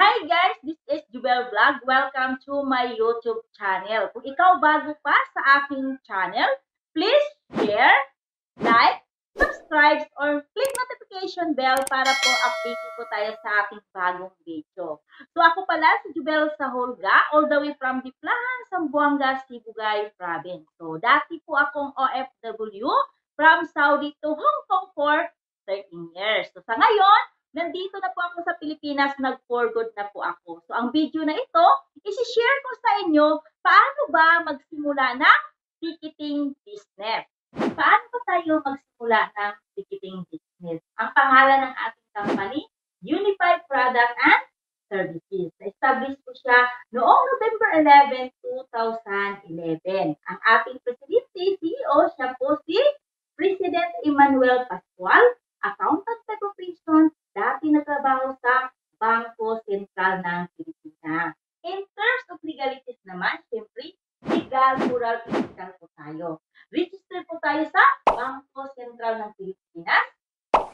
Hi guys, this is Jubel Vlog. Welcome to my YouTube channel. Kung ikaw bago pa sa aking channel, please share, like, subscribe, or click notification bell para po updated po tayo sa ating bagong video. So ako pala si Jubel Sahulga, all the way from Diplahan, Zamboanga, Sibugay Province. So dati po akong OFW from Saudi to Hong Kong for 13 years. So sa ngayon, nandito na po ako sa Pilipinas, nag-for good na po ako. So, ang video na ito, isi-share ko sa inyo paano ba magsimula ng ticketing business. Paano ba tayo magsimula ng ticketing business? Ang pangalan ng ating company, Unified Product and Services. Na-establish po siya noong November 11, 2011. Ang ating Presidente, CEO, siya po si President Emmanuel Pascual, Accountant Corporation, dati nagtrabaho sa Bangko Sentral ng Pilipinas. In terms of legalities naman, siyempre, legal, moral, ethical po tayo. Register po tayo sa Bangko Sentral ng Pilipinas,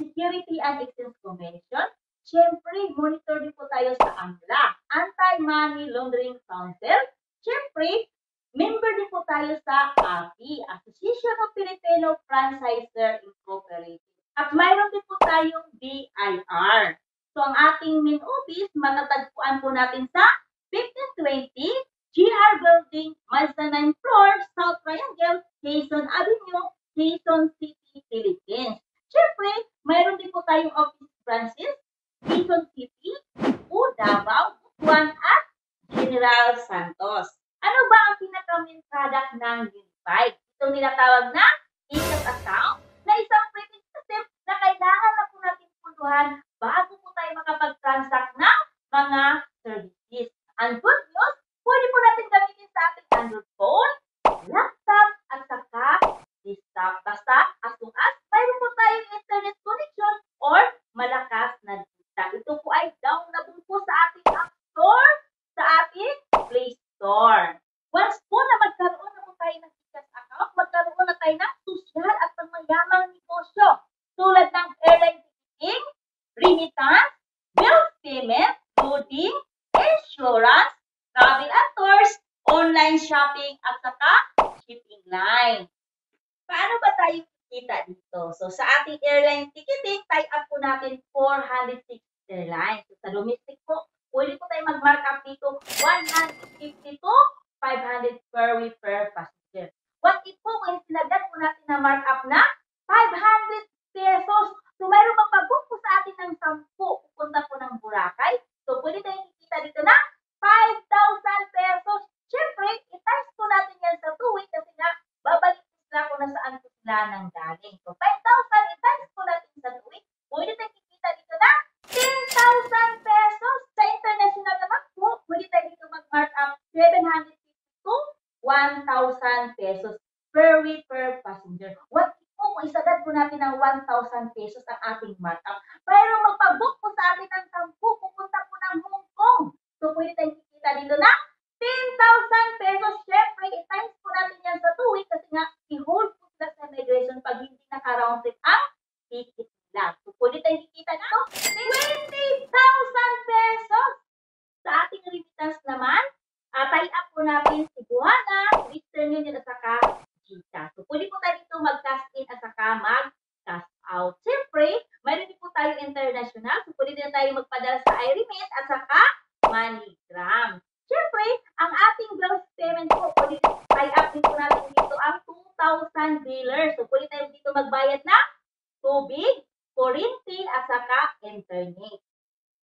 Security and Exchange Commission. Siyempre, monitor din po tayo sa AMLA, Anti-Money Laundering Council. Siyempre, member din po tayo sa AFI, Association of Filipino Franchisor Incorporated. At mayroon din po tayong BIR. So, ang ating main office, matatagpuan po natin sa 1520 GR Building, Mazda 9 floor, South Triangle, Quezon Avenue, Quezon City, Philippines. Siyempre, mayroon din po tayong office branches, Quezon City, Davao, Butuan, at General Santos. Ano ba ang pinaka-main product ng Unified? Itong tinatawag na e-cash account na isang printing system na kailangan na po natin punduhan bago po tayo makapag-transact ng mga services. Ang good news, pwede po natin gamitin sa ating Android phone, laptop, at saka desktop. Basta, as long as mayroon po tayong internet connection or malakas na data. Ito po ay downloadable po sa ating App Store, sa ating Play Store. Once po na magkaroon na po tayo ng e-cash account, magkaroon na tayo ng social at pangmayamang negosyo tulad ng airline ticketing, remittance, bills payment, loading, insurance, travel and tours, online shopping, at saka shipping line. Paano ba tayo kikita dito? So, sa ating airline ticketing, tie up po natin 406 airlines. So, sa domestic po, pwede po tayo mag-mark up dito 150 to 500 per week per passenger. What if po kung sinagad po natin na mark up na 500 pesos? So, mayroon magpag-book po sa atin ng 10 pupunta po ng Boracay. So, pwede tayong kikita dito na 5,000 pesos. Siyempre, i-times po natin yan sa 2 weeks kasi nga, babalik po sila kung nasaan po sila nang galing. So, 5,000 i-times po natin sa 2 weeks. Pwede tayong kikita dito na 10,000 pesos. Sa international naman po, pwede tayo dito mag-mark up 750 to 1,000 pesos per week per passenger. What kung isagad po natin ng 1,000 pesos ang ating markup, pero magpa-book po sa atin ng 10, pupunta po ng Hong Kong. So, pwede tayong kikita dito na 10,000 pesos. Siyempre, i-times po natin yan sa 2 weeks kasi nga, i-hold po sila sa migration pag hindi naka-round trip ang ticket nila. So, pwede tayong kikita dito 20,000 pesos. Sa ating remittance naman, tie up po natin si Buhana, Western Union, at saka GCash. So, pwede po tayo dito mag-cash in at saka mag-cash out. Siyempre, mayroon din po tayo international. So, pwede din tayo magpadala sa iRemit at saka MoneyGram. Siyempre, ang ating bills payment po, pwede tie up din po natin dito ang 2,000 billers. So, pwede tayo dito magbayad na tubig, kuryente, at saka internet.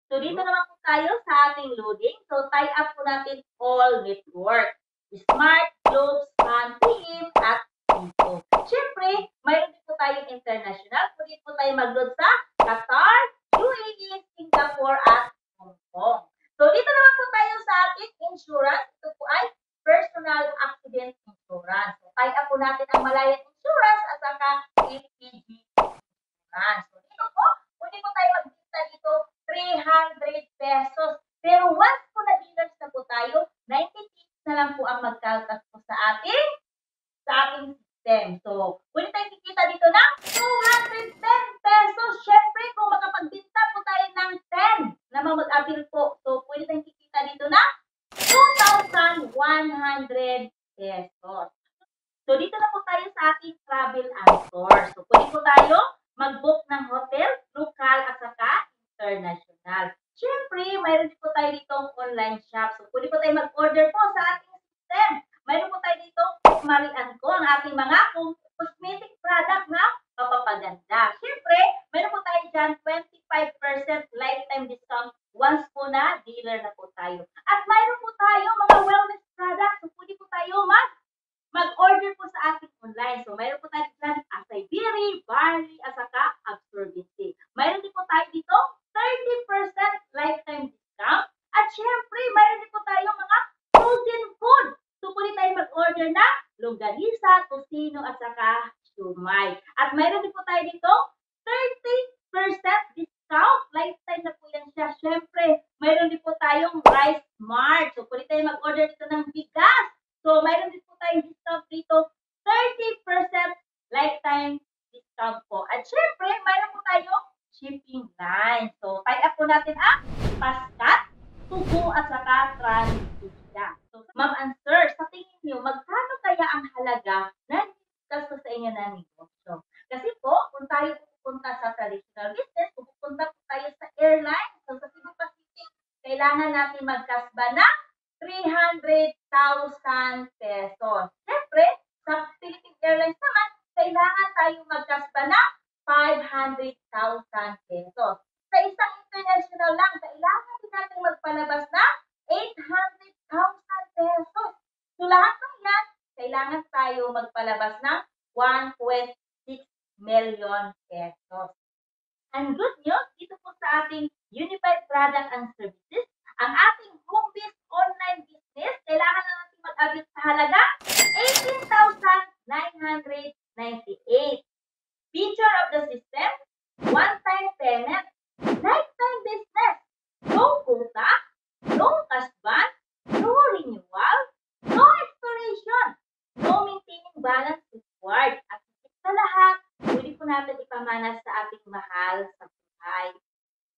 So, dito naman po tayo sa ating loading. So, tie up po natin all network. Smart, Globe, Span, TM, at Piso. Siyempre, mayroon din po tayong international. Pwede po tayo mag-load sa Qatar, UAE, Singapore, at Hong Kong. So, dito naman po tayo sa ating insurance. Ito po ay personal accident insurance. So, tie up po natin ang Malayan Insurance at saka FPG Insurance. So, dito po, pwede po tayo mag-bita dito 300 pesos. Pero once po na-dealers na po tayo, 90 na lang po ang magkaltas po sa ating system. So, pwede tayo kikita dito ng 210 pesos. Siyempre, kung makapagbinta po tayo ng 10 na mag-avail po, so pwede tayong kikita dito na 2,100 pesos. So, dito na po tayo sa ating travel and tour. So, pwede po tayo mag-book ng hotel, local at saka international. Siyempre, mayroon din po tayo ditong online shop. So, pwede po tayo mag-order po sa ating system. Mayroon po tayo dito, Marian ko, ang ating mga cosmetic product na papapaganda. Siyempre, mayroon po tayo dyan 25% lifetime discount once po na dealer na po tayo. At mayroon po tayo mga wellness products. So, pwede po tayo mag-order po sa ating online. So, mayroon po tayo dyan acai berry, barley, at saka absorbency. Mayroon din po tayo dito 30% lifetime discount. At syempre, mayroon din po tayo mga frozen food. So, pwede tayo mag-order na longganisa, tocino, at saka siumay. At mayroon din po tayo dito 30% discount. Lifetime na po yan siya. Syempre, mayroon din po tayong rice mart. So, pwede tayo mag-order dito ng bigas. So, mayroon din po tayong discount dito, 30% lifetime discount po. At syempre, mayroon po tayong shipping line. So, tie up po natin ang Pascat, Tubo, at saka Transmedia. So, ma'am and sir, sa tingin niyo, magkano kaya ang halaga na discuss ko sa inyo na negosyo? Kasi po, kung tayo pupunta sa traditional business, kung pupunta po tayo sa airline, so sa Cebu Pacific, kailangan natin magkasba na 300,000 pesos. Siyempre, sa Philippine Airlines naman, kailangan tayo magkasba na 500,000 pesos. Sa isang international lang, kailangan din natin magpalabas na 800,000 pesos. So, lahat ng yan, kailangan tayo magpalabas ng 1.6 million pesos. And good news, dito po sa ating Unified Product and Services, ang ating home-based online business, kailangan na natin mag-abit sa halaga 18,998. Feature of the system, one-time payment, lifetime business, no quota, no cash ban, no renewal, no expiration, no maintaining balance required. At sa lahat, pwede po natin ipamanas sa ating mahal sa buhay.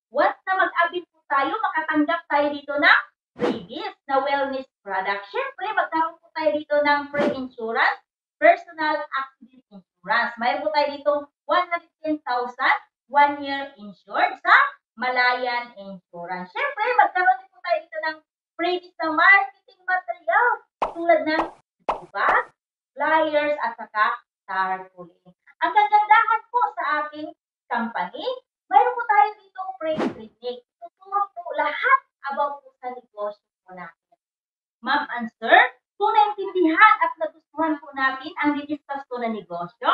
Once na mag-abit po tayo, makatanggap tayo dito ng freebies na wellness product. Siyempre, magkaroon po tayo dito ng free insurance, personal accident insurance. Mayroon po tayo dito 110,000, 1 year insured sa Malayan Insurance. Siyempre, magkaroon din po tayo dito ng freebies na marketing material tulad ng bag, flyers, at saka tarpaulin. Ang kagandahan po sa ating company, mayroon po tayo dito free clinic. Tuturo po lahat about po sa negosyo po natin. Ma'am and sir, kung naintindihan at nagustuhan po natin ang didiscuss po na negosyo,